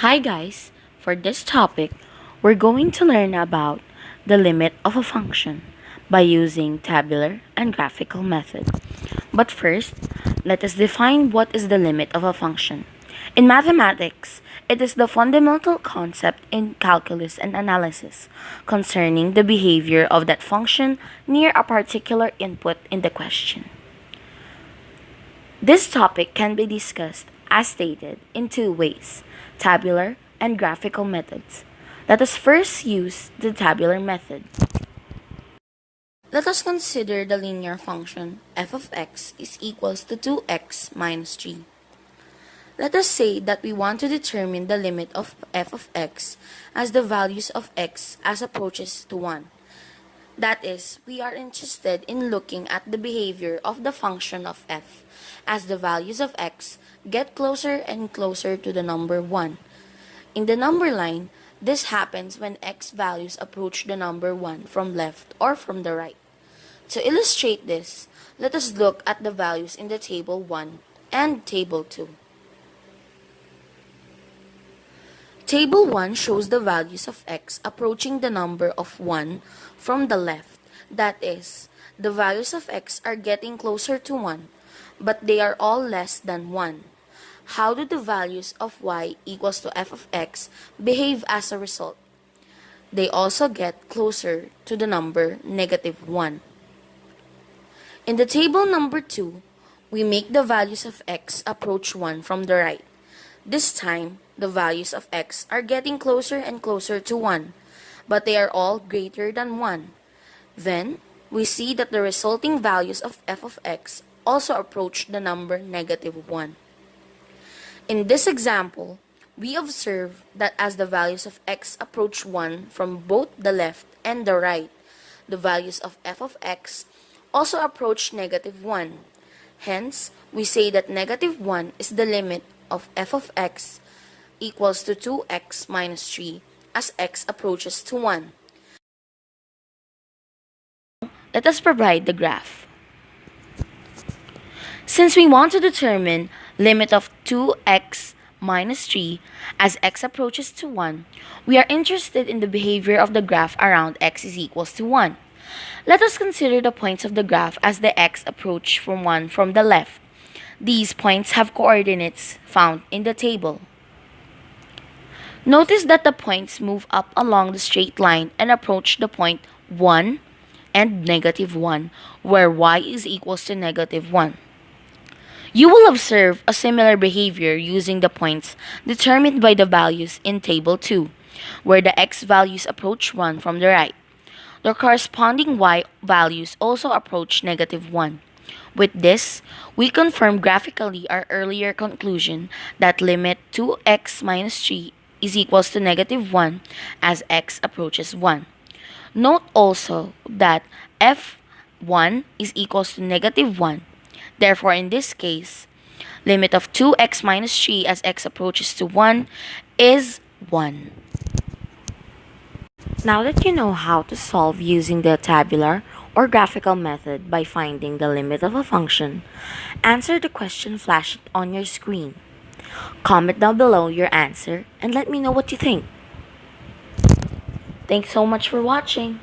Hi guys, for this topic, we're going to learn about the limit of a function by using tabular and graphical method. But first, let us define what is the limit of a function. In mathematics, it is the fundamental concept in calculus and analysis concerning the behavior of that function near a particular input in the question. This topic can be discussed as stated in two ways, tabular and graphical methods. Let us first use the tabular method. Let us consider the linear function f of x is equals to 2x minus 3. Let us say that we want to determine the limit of f of x as the values of x as approaches to 1. That is, we are interested in looking at the behavior of the function of f as the values of x get closer and closer to the number 1. In the number line, this happens when x values approach the number 1 from left or from the right. To illustrate this, let us look at the values in the table 1 and table 2. Table 1 shows the values of x approaching the number of 1 from the left. That is, the values of x are getting closer to 1, but they are all less than 1. How do the values of y equals to f of x behave as a result? They also get closer to the number negative 1. In the table number 2, we make the values of x approach 1 from the right. This time, the values of x are getting closer and closer to 1, but they are all greater than 1. Then, we see that the resulting values of f of x also approach the number negative 1. In this example, we observe that as the values of x approach 1 from both the left and the right, the values of f of x also approach negative 1. Hence, we say that negative 1 is the limit of f of x equals to 2x minus 3 as x approaches to 1. Let us provide the graph. Since we want to determine limit of 2x minus 3 as x approaches to 1, we are interested in the behavior of the graph around x is equals to 1. Let us consider the points of the graph as the x approach from 1 from the left. These points have coordinates found in the table. Notice that the points move up along the straight line and approach the point 1 and negative 1, where y is equals to negative 1. You will observe a similar behavior using the points determined by the values in table 2, where the x values approach 1 from the right. The corresponding y values also approach negative 1. With this, we confirm graphically our earlier conclusion that limit 2x minus 3 is equals to negative 1 as x approaches 1. Note also that f1 is equals to negative 1. Therefore, in this case, limit of 2x minus 3 as x approaches to 1 is 1. Now that you know how to solve using the tabular or graphical method by finding the limit of a function, answer the question flashed on your screen. Comment down below your answer and let me know what you think. Thanks so much for watching.